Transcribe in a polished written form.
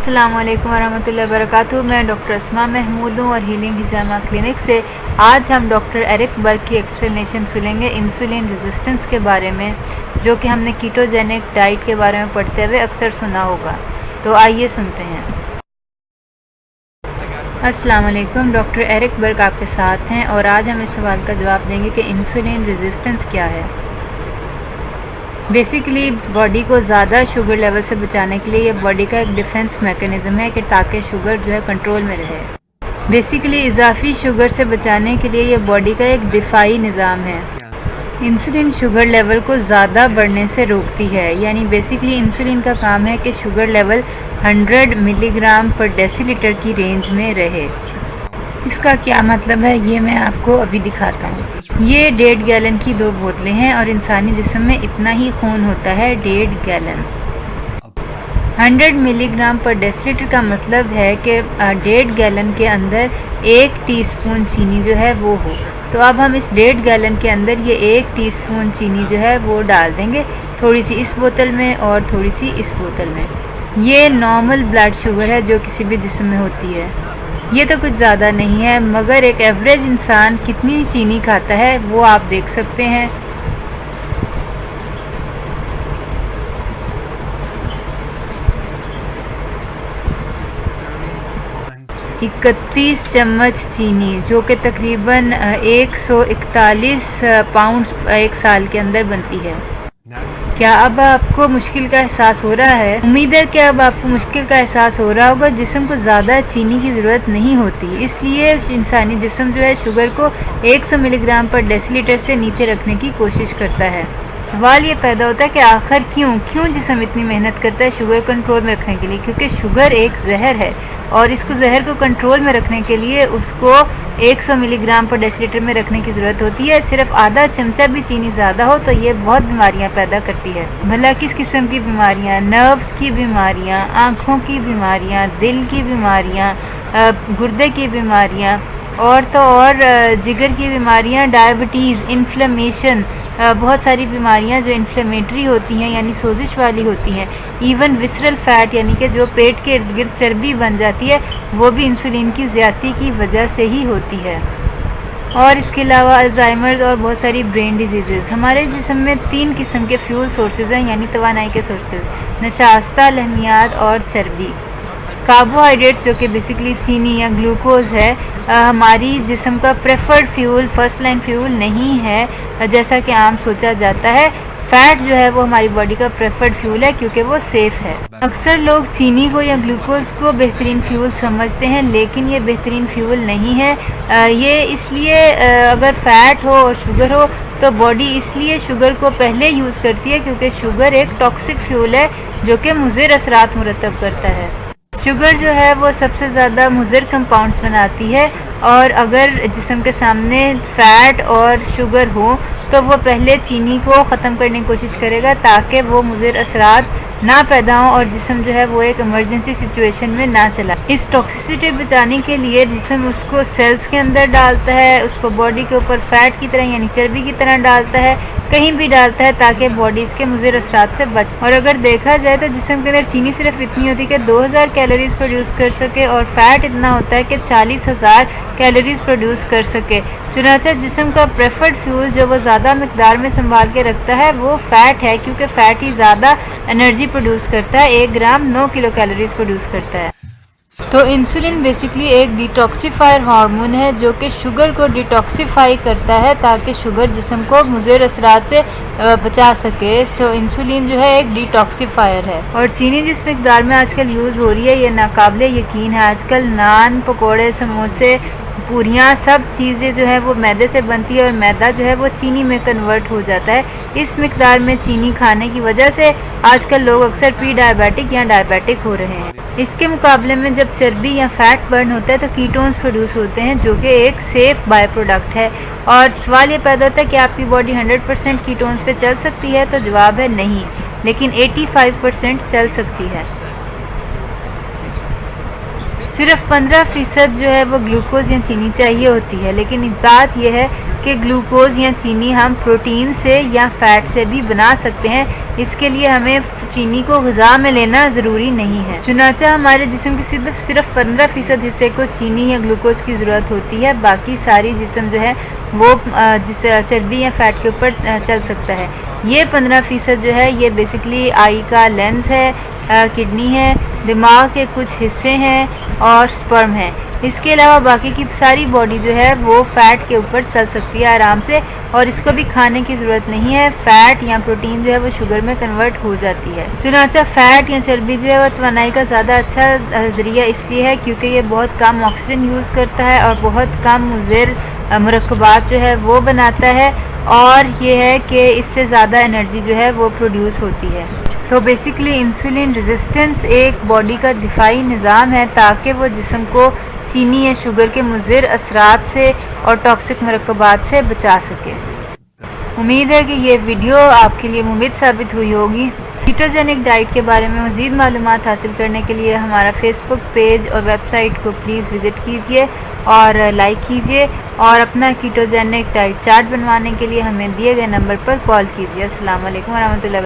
अस्सलामुअलैकुम वरहमतुल्लाहि वबरकातुहू। मैं डॉक्टर अस्मा महमूद हूँ और हीलिंग हिजामा क्लिनिक से। आज हम डॉक्टर एरिक बर्ग की एक्सप्लेनेशन सुनेंगे इंसुलिन रेजिस्टेंस के बारे में, जो कि हमने कीटोजेनिक डाइट के बारे में पढ़ते हुए अक्सर सुना होगा। तो आइए सुनते हैं। अस्सलामुअलैकुम, डॉक्टर एरिक बर्ग आपके साथ हैं और आज हम इस सवाल का जवाब देंगे कि इंसुलिन रेजिस्टेंस क्या है। बेसिकली बॉडी को ज़्यादा शुगर लेवल से बचाने के लिए ये बॉडी का एक डिफेंस मैकेनिज़्म है कि ताकि शुगर जो है कंट्रोल में रहे। बेसिकली इजाफी शुगर से बचाने के लिए ये बॉडी का एक दिफाई निज़ाम है। इंसुलिन शुगर लेवल को ज़्यादा बढ़ने से रोकती है, यानी बेसिकली इंसुलिन का काम है कि शुगर लेवल 100 मिलीग्राम पर डेसीलीटर की रेंज में रहे। इसका क्या मतलब है ये मैं आपको अभी दिखाता हूँ। ये 1.5 गैलन की 2 बोतलें हैं और इंसानी जिस्म में इतना ही खून होता है, 1.5 गैलन। 100 मिलीग्राम पर डेसीलीटर का मतलब है कि 1.5 गैलन के अंदर 1 टीस्पून चीनी जो है वो हो। तो अब हम इस 1.5 गैलन के अंदर ये 1 टीस्पून चीनी जो है वो डाल देंगे, थोड़ी सी इस बोतल में और थोड़ी सी इस बोतल में। ये नॉर्मल ब्लड शुगर है जो किसी भी जिस्म में होती है। ये तो कुछ ज़्यादा नहीं है, मगर एक एवरेज इंसान कितनी चीनी खाता है वो आप देख सकते हैं। इकतीस चम्मच चीनी, जो कि तकरीबन 141 पाउंड एक साल के अंदर बनती है। क्या अब आपको मुश्किल का एहसास हो रहा है? उम्मीद है कि अब आपको मुश्किल का एहसास हो रहा होगा। जिस्म को ज़्यादा चीनी की ज़रूरत नहीं होती, इसलिए इंसानी जिस्म जो है शुगर को 100 मिलीग्राम पर डेसीलीटर से नीचे रखने की कोशिश करता है। सवाल ये पैदा होता है कि आखिर क्यों जिस्म इतनी मेहनत करता है शुगर कंट्रोल में रखने के लिए? क्योंकि शुगर एक जहर है और इसको जहर को कंट्रोल में रखने के लिए उसको 100 मिलीग्राम पर डेसीलीटर में रखने की ज़रूरत होती है। सिर्फ आधा चमचा भी चीनी ज़्यादा हो तो ये बहुत बीमारियां पैदा करती है। भला किस किस्म की बीमारियां? नर्व्स की बीमारियां, आँखों की बीमारियां, दिल की बीमारियां, गुर्दे की बीमारियां और तो और जिगर की बीमारियां, डायबिटीज़, इन्फ्लेमेशन, बहुत सारी बीमारियां जो इन्फ्लेमेटरी होती हैं यानी सोजिश वाली होती हैं। इवन विसरल फैट यानी कि जो पेट के इर्द गिर्द चर्बी बन जाती है वो भी इंसुलिन की ज़्यादती की वजह से ही होती है। और इसके अलावा अल्जाइमर्स और बहुत सारी ब्रेन डिजीज़। हमारे जिस्म में 3 किस्म के फ्यूल सोर्सेज हैं, यानी तवानाई के सोर्सेज, नशास्ता, लहमियात और चर्बी। कार्बोहाइड्रेट्स जो कि बेसिकली चीनी या ग्लूकोज है, हमारी जिस्म का preferred fuel, first line fuel नहीं है जैसा कि आम सोचा जाता है। फ़ैट जो है वो हमारी बॉडी का प्रेफर्ड फ्यूल है क्योंकि वो सेफ़ है। अक्सर लोग चीनी को या ग्लूकोज को बेहतरीन फ्यूल समझते हैं, लेकिन ये बेहतरीन फ्यूल नहीं है। ये इसलिए अगर फ़ैट हो और शुगर हो तो बॉडी इसलिए शुगर को पहले यूज़ करती है क्योंकि शुगर एक टॉक्सिक फ्यूल है जो कि मुज़िर असरात मुरतब करता है। शुगर जो है वो सबसे ज़्यादा मुज़िर कंपाउंड्स बनाती है और अगर जिस्म के सामने फ़ैट और शुगर हो तो वो पहले चीनी को ख़त्म करने की कोशिश करेगा ताकि वो मुज़िर असरात ना पैदा हों और जिस्म जो है वो एक इमरजेंसी सिचुएशन में ना चला। इस टॉक्सिसिटी बचाने के लिए जिस्म उसको सेल्स के अंदर डालता है, उसको बॉडी के ऊपर फ़ैट की तरह यानी चर्बी की तरह डालता है, कहीं भी डालता है ताकि बॉडी इसके मुज़िर असरात से बच। और अगर देखा जाए तो जिस्म के अंदर चीनी सिर्फ इतनी होती है कि 2000 कैलोरीज प्रोड्यूस कर सके और फ़ैट इतना होता है कि 40,000 कैलोरीज प्रोड्यूस कर सके। चुनांचे जिस्म का प्रेफर्ड फ्यूल जो वो ज़्यादा मिकदार में संभाल के रखता है वो फ़ैट है, क्योंकि फ़ैट ही ज़्यादा एनर्जी प्रोड्यूस करता है। 1 ग्राम 9 किलो कैलोरीज प्रोड्यूस करता है। तो इंसुलिन बेसिकली एक डिटॉक्सिफायर हार्मोन है जो कि शुगर को डिटॉक्सिफाई करता है ताकि शुगर जिस्म को मुज़िर असरात से बचा सके। तो इंसुलिन जो है एक डिटॉक्सिफायर है। और चीनी जिस मिकदार में आजकल यूज़ हो रही है ये नाकाबिले यकीन है। आजकल नान, पकोड़े, समोसे, पूरियाँ, सब चीज़ें जो है वो मैदे से बनती है और मैदा जो है वो चीनी में कन्वर्ट हो जाता है। इस मिकदार में चीनी खाने की वजह से आजकल लोग अक्सर प्री डायबिटिक या डायबिटिक हो रहे हैं। इसके मुकाबले में जब चर्बी या फैट बर्न होता है तो कीटोन्स प्रोड्यूस होते हैं जो कि एक सेफ बाय प्रोडक्ट है। और सवाल ये पैदा होता है कि आपकी बॉडी 100% कीटोन्स पे चल सकती है? तो जवाब है नहीं, लेकिन 85% चल सकती है। सिर्फ 15% जो है वो ग्लूकोज या चीनी चाहिए होती है, लेकिन बात यह है कि ग्लूकोज या चीनी हम प्रोटीन से या फैट से भी बना सकते हैं। इसके लिए हमें चीनी को ग़िज़ा में लेना ज़रूरी नहीं है। चुनाचा हमारे जिस्म के सिर्फ 15% हिस्से को चीनी या ग्लूकोज की ज़रूरत होती है, बाकी सारी जिस्म जो है वो जिसे चर्बी या फैट के ऊपर चल सकता है। ये 15% जो है ये बेसिकली आई का लेंस है, किडनी है, दिमाग के कुछ हिस्से हैं और स्पर्म है। इसके अलावा बाकी की सारी बॉडी जो है वो फ़ैट के ऊपर चल सकती है आराम से, और इसको भी खाने की ज़रूरत नहीं है। फ़ैट या प्रोटीन जो है वो शुगर में कन्वर्ट हो जाती है। चुनाचा फ़ैट या चर्बी जो है वो तवानाई का ज़्यादा अच्छा ज़रिया इसलिए है क्योंकि ये बहुत कम ऑक्सीजन यूज़ करता है और बहुत कम मुज़र मरकबात जो है वो बनाता है, और ये है कि इससे ज़्यादा एनर्जी जो है वो प्रोड्यूस होती है। तो बेसिकली इंसुलिन रेजिस्टेंस एक बॉडी का दिफाई निज़ाम है ताकि वो जिस्म को चीनी या शुगर के मुज़र असरात से और टॉक्सिक मरकबात से बचा सके। उम्मीद है कि ये वीडियो आपके लिए मुफीद साबित हुई होगी। कीटोजेनिक डाइट के बारे में मज़ीद मालूमात हासिल करने के लिए हमारा फेसबुक पेज और वेबसाइट को प्लीज़ विज़िट कीजिए और लाइक कीजिए, और अपना कीटोजेनिक डाइट चार्ट बनवाने के लिए हमें दिए गए नंबर पर कॉल कीजिए। अस्सलाम वालेकुम वरहमतुल्लाहि।